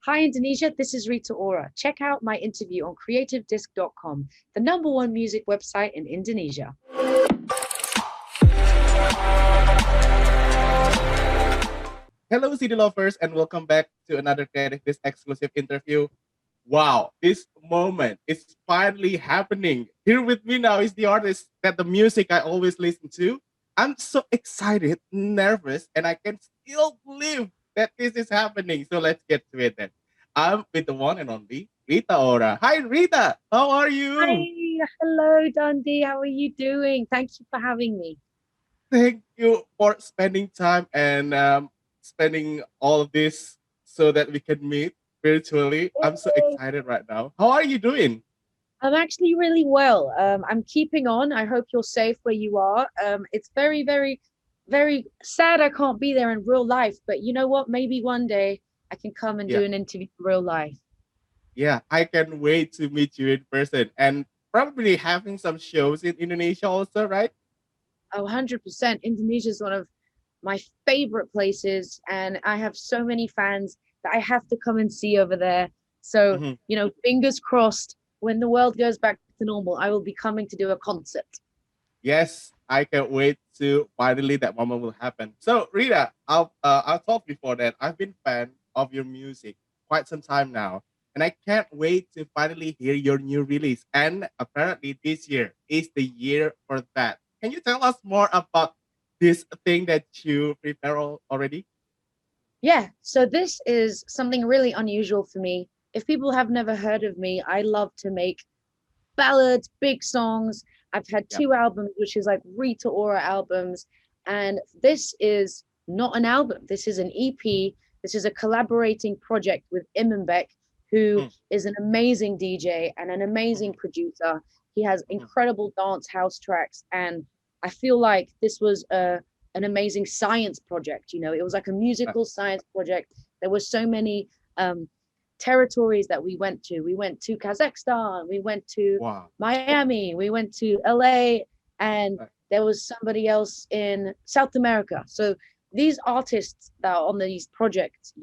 Hi Indonesia, this is Rita Ora. Check out my interview on creativedisc.com, the #1 music website in Indonesia. Hello, CD lovers, and welcome back to another Creative Disc exclusive interview. Wow, this moment is finally happening. Here with me now is the artist that the music I always listen to. I'm so excited, nervous, and I can still believe that this is happening. So let's get to it then. I'm with the one and only Rita Ora. Hi, Rita. How are you? Hi, hello Dundhee. How are you doing? Thank you for having me. Thank you for spending time and spending all of this so that we can meet virtually. I'm so Yay. excited right now. How are you doing? I'm actually really well. I'm keeping on. I hope you're safe where you are. It's very, very, very sad I can't be there in real life, but you know what? Maybe one day I can come and Yeah, do an interview in real life. yeah. I can wait to meet you in person and probably having some shows in Indonesia also, right? Oh, 100%. Indonesia is one of my favorite places, and I have so many fans that I have to come and see over there. So, Mhm. fingers crossed, when the world goes back to normal, I will be coming to do a concert. Yes, I can't wait to finally that moment will happen. So, Rita, I'll talk before that. I've been fan of your music quite some time now, and I can't wait to finally hear your new release. And apparently, this year is the year for that. Can you tell us more about this thing that you prepare already? Yeah, so this is something really unusual for me. If people have never heard of me, I love to make ballads, big songs. I've had Yep. two albums, which is like Rita Ora albums. And this is not an album. This is an EP. This is a collaborating project with Imanbek, who Mm, is an amazing DJ and an amazing mhm, producer. He has mhm, incredible dance house tracks. And I feel like this was an amazing science project. It was like a right. musical science project. There were so many um, territories that we went to. We went to Kazakhstan, we went to Wow. Miami, we went to LA, and Right. there was somebody else in South America. So these artists that are on these projects,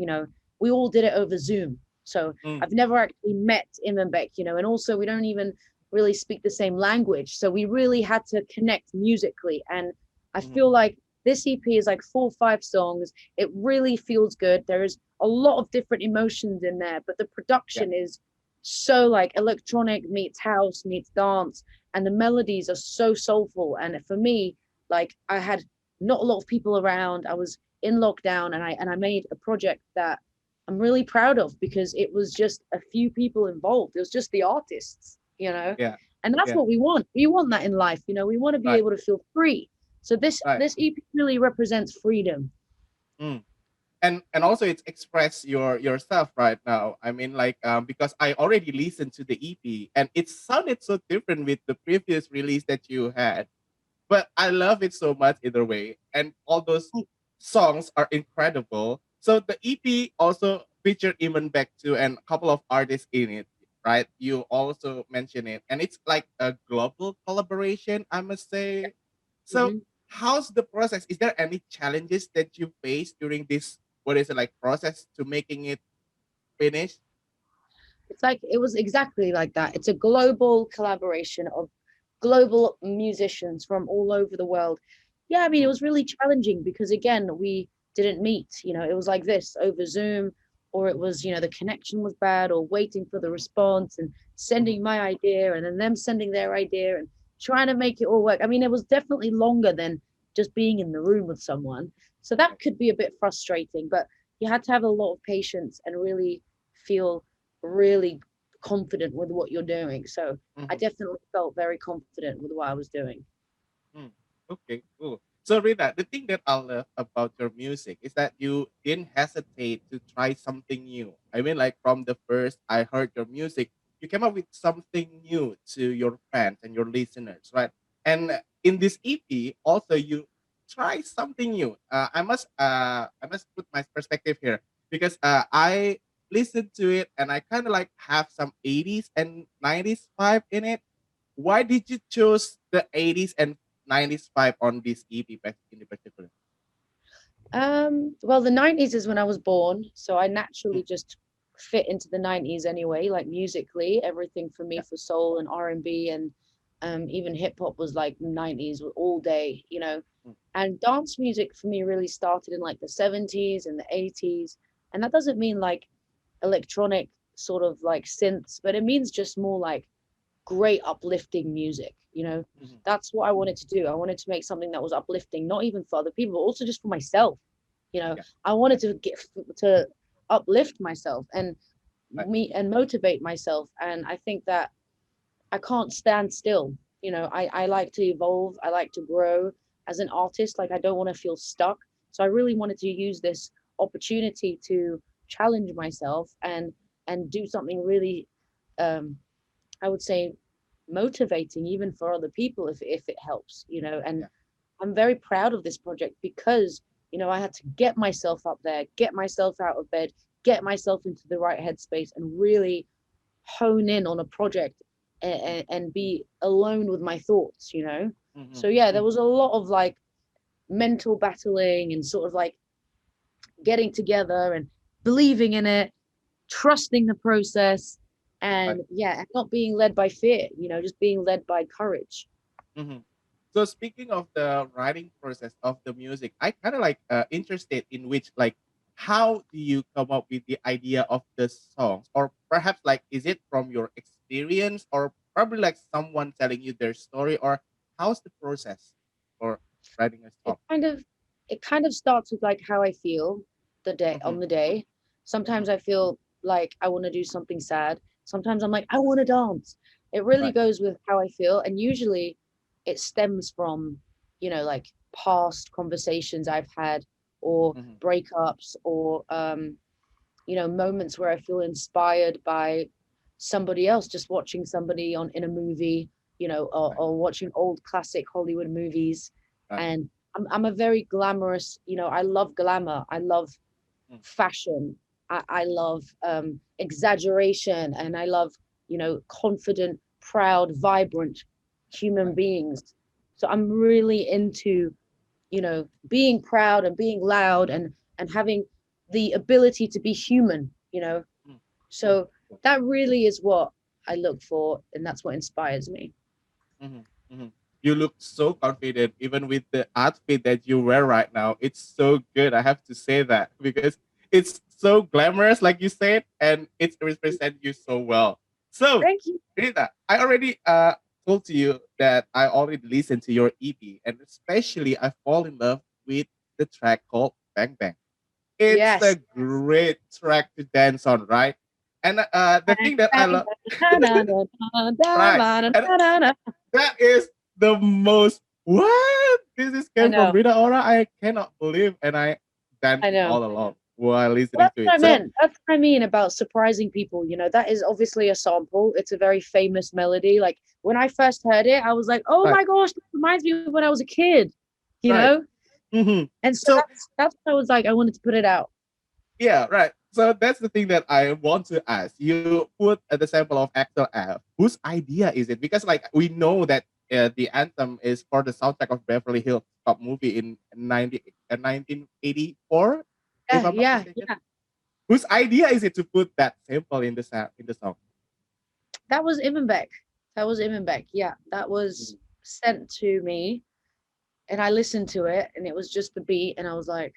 we all did it over Zoom. So Mm, I've never actually met Imanbek, and also we don't even really speak the same language. So we really had to connect musically. And I mhm, feel like this EP is like 4 or 5 songs. It really feels good. There is a lot of different emotions in there, but the yeah. production is so like electronic meets house meets dance, and the melodies are so soulful. And for me, like I had not a lot of people around. I was in lockdown, and I made a project that I'm really proud of because it was just a few people involved. It was just the artists. Yeah. And that's Yeah. what we want. We want that in life. We want to be Right. able to feel free. So this Right. this EP really represents freedom. Mm. And also it's express yourself right now. I mean, like because I already listened to the EP and it sounded so different with the previous release that you had, but I love it so much either way, and all those songs are incredible. So the EP also featured Iman Beck too and a couple of artists in it, right? You also mentioned it, and it's like a global collaboration, I must say. So Mhm. how's the process? Is there any challenges that you face during this, what is it, like, process to making it finish? It's like it was exactly like that. It's a global collaboration of global musicians from all over the world. Yeah, I mean, it Mm, was really challenging because again, we didn't meet. It was like this over Zoom, or it was, the connection was bad, or waiting for the mhm, response and mhm, sending my idea and then them sending their idea and trying to make it all work. I mean, it was definitely longer than just being in the room with someone. So that right. could be a bit frustrating, but you had to have a lot of patience and really feel really confident with what you're doing. So I Mhm, definitely felt very confident with what I was doing. mm. Okay, cool. So Rita, the thing that I love about your music is that you didn't hesitate to try something new. I mean, like from the first I heard your music, you came up with something new to your fans and your listeners, right? And in this EP, also you try something new. I must put my perspective here because I listened to it and I kind of like have some 80s and 90s vibe in it. Why did you choose the 80s and 90s vibe on this EP in particular? Well, the 90s is when I was born, so I naturally Mm, just fit into the 90s anyway, like musically, everything for me Yeah. for soul and R&B and even hip hop was like 90s all day, you know. Mm. And dance music for me really started in like the 70s and the 80s. And that doesn't mean like electronic sort of like synths, but it means just more like great uplifting music, you know. Mhm. That's what I wanted to do. I wanted to make something that was uplifting, not even for other people, but also just for myself, you know. Yeah. I wanted to get to uplift myself and Right. me and motivate myself. And I think that I can't stand still. You know, I like to evolve. I like to grow as an artist. Like I don't want to feel stuck. So I really wanted to use this opportunity to challenge myself and do something really um I would say motivating even for other people if it helps, you know. And Yeah. I'm very proud of this project because, you know, I had to get myself up there, get myself out of bed, get myself into the right headspace and really hone in on a project and be alone with my thoughts, you know. Mhm. So yeah, there Mhm. was a lot of like mental battling and sort of like getting together and believing in it, trusting the process, Right. and yeah, and not being led by fear, you know, just being led by courage. Mhm. So speaking of the writing process of the music, I kind of like interested in which like how do you come up with the idea of the songs, or perhaps like is it from your experience, or probably like someone telling you their story, or how's the process for writing a It song? kind of it kind of starts with like how I feel the day Mm-hmm. on the day. Mm-hmm. Sometimes I feel like I want to do something sad. Sometimes I'm like I want to dance. It really Right. goes with how I feel, and usually it stems from, you know, like past conversations I've had or Mm-hmm. breakups or you know, moments where I feel inspired by somebody else, just watching somebody on in a movie, you know, Right. or watching old classic Hollywood movies. Right. And I'm a very glamorous, you know, I love glamour. I love Mm. fashion. I love exaggeration and I love, you know, confident, proud, vibrant human Right. beings. So I'm really into, you know, being proud and being loud and having the ability to be human, you know. Mm. Mm. So that really is what I look for and that's what inspires me. Mhm, mhm. You look so confident, even with the outfit that you wear right now. It's so good. I have to say that because it's so glamorous, like you said, and it represents you so well. So, Thank you. Rita, I already told to you that I already listened to your EP, and especially I fall in love with the track called Bang Bang. It's a Yes. great track to dance on, right? And the thing that I love, right? And that is the most what? This is I came from know. Rita Ora. I cannot believe, and I I dancing know. all along while Well, listening that's to what it. I So meant. That's what I mean about surprising people. You know, that is obviously a sample. It's a very famous melody. Like when I first heard it, I was like, "Oh right, my gosh, that reminds me of when I was a kid." You right. know, Hmm. and so So that's what I was like. I wanted to put it out. yeah, right. So that's the thing that I want to ask. You put the sample of Axel F. Whose idea is it? Because like we know that the anthem is for the soundtrack of Beverly Hills Cop movie in 1984, if Yeah, I'm not yeah, mistaken. yeah. Whose idea is it to put that sample in the in the song? That was Imenbeck. That was Imenbeck. Yeah, that was sent to me, and I listened to it, and it was just the beat, and I was like,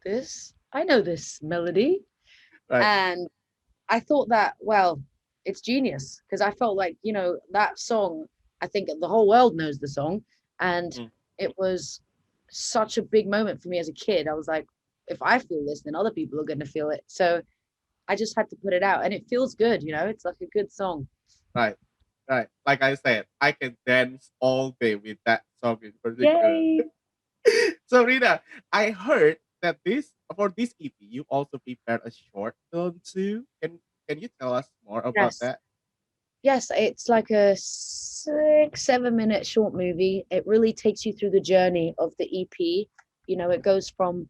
"This, I know this melody," Right. and I thought that, well, it's genius because I felt like, you know, that song. I think the whole world knows the song, and Mm. it was such a big moment for me as a kid. I was like, if I feel this, then other people are going to feel it. So I just had to put it out, and it feels good. You know, it's like a good song. Right. Right. Like I said, I can dance all day with that song in particular. Yay! So Rita, I heard that this for this EP you also prepared a short film too. Can you tell us more about Yes. that? Yes, it's like a 6, 7 minute short movie. It really takes you through the journey of the EP. You know, it goes from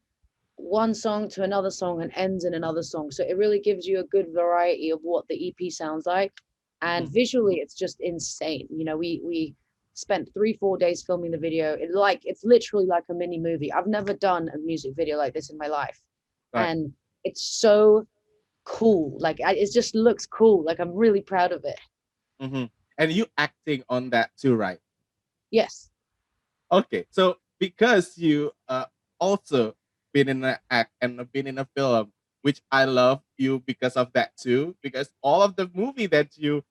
one song to another song and ends in another song. So it really gives you a good variety of what the EP sounds like. And Mhm. visually, it's just insane. You know, we spent 3, 4 days filming the video. It's literally like a mini movie. I've never done a music video like this in my life. Right. And it's so cool. Like it just looks cool. Like I'm really proud of it. Mm-hmm. And you acting on that too, right? Yes. Okay, so because you also been in an act and been in a film, which I love you because of that too, because all of the movie that you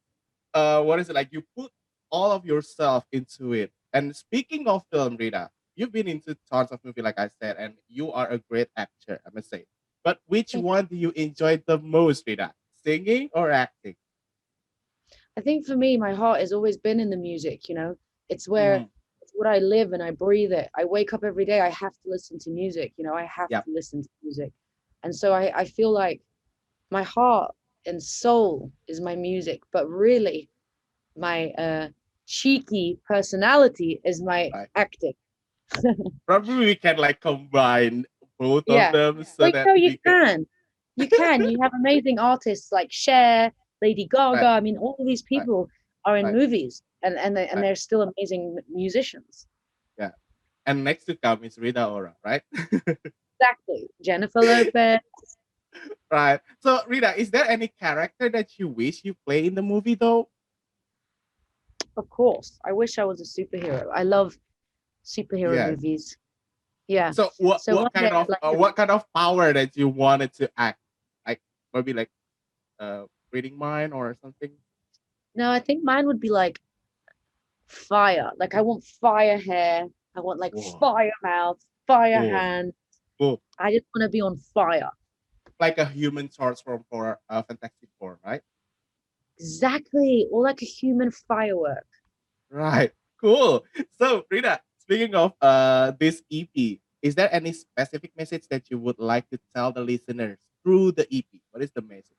what is it like, you put all of yourself into it. And speaking of film, Rita, you've been into tons of movie, like I said, and you are a great actor, I must say. But which Thank one do you enjoy the most, Rita? Singing or acting? I think for me, my heart has always been in the music, you know. It's where Mm, it's what I live and I breathe it. I wake up every day, I have to listen to music, you know, I have yep. to listen to music. And so I feel like my heart and soul is my music, but really my cheeky personality is my Right. acting. Probably we can like combine both of Yeah. them so Well, that no, you we can. can. You can. You have amazing artists like Cher, Lady Gaga. Right, I mean, all of these right, people are in right, movies and right. they're still amazing musicians. Yeah. And next to come is Rita Ora, right? Exactly. Jennifer Lopez. Right. So Rita, is there any character that you wish you play in the movie though? Of course. I wish I was a superhero. I love superhero Yes. movies. Yeah. So what So one day I'd like to what kind of power that you wanted to act? Like maybe like reading mind or something? no, I think mine would be like fire. Like I want fire hair. I want like Whoa. fire mouth, fire Whoa. hand. Whoa. I just want to be on fire. Like a human transform for Fantastic Four, right? Exactly. Or like a human firework. Right. Cool. So, Rita, speaking of this EP, is there any specific message that you would like to tell the listeners through the EP? What is the message?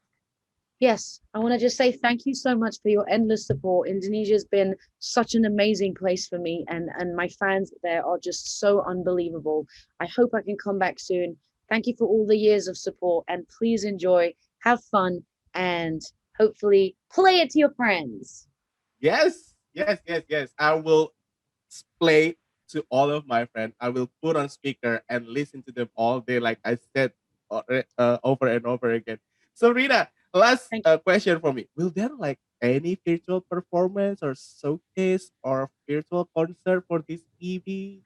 Yes, I want to just say thank you so much for your endless support. Indonesia's been such an amazing place for me, and my fans there are just so unbelievable. I hope I can come back soon. Thank you for all the years of support, and please enjoy, have fun, and hopefully play it to your friends. Yes, yes, yes, yes. I will play to all of my friends. I will put on speaker and listen to them all day, like I said over and over again. So, Rita, last Thank you. question for me: will there like any virtual performance or showcase or virtual concert for this EP?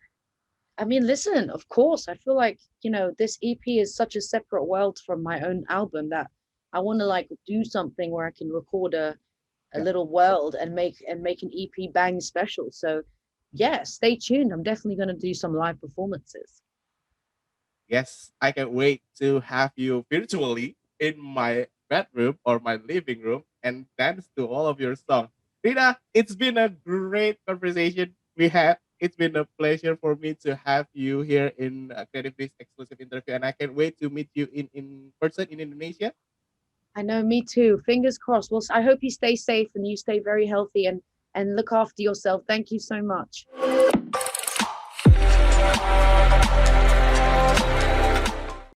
I mean, listen, of course, I feel like, you know, this EP is such a separate world from my own album that I want to like do something where I can record a Yeah. little world and make an EP bang special. So yeah, stay tuned. I'm definitely going to do some live performances. Yes, I can wait to have you virtually in my bedroom or my living room and dance to all of your songs. Rita, it's been a great conversation we had. It's been a pleasure for me to have you here in CreativeDisc exclusive interview, and I can't wait to meet you in person in Indonesia. I know, me too. Fingers crossed. Well, I hope you stay safe and you stay very healthy and look after yourself. Thank you so much.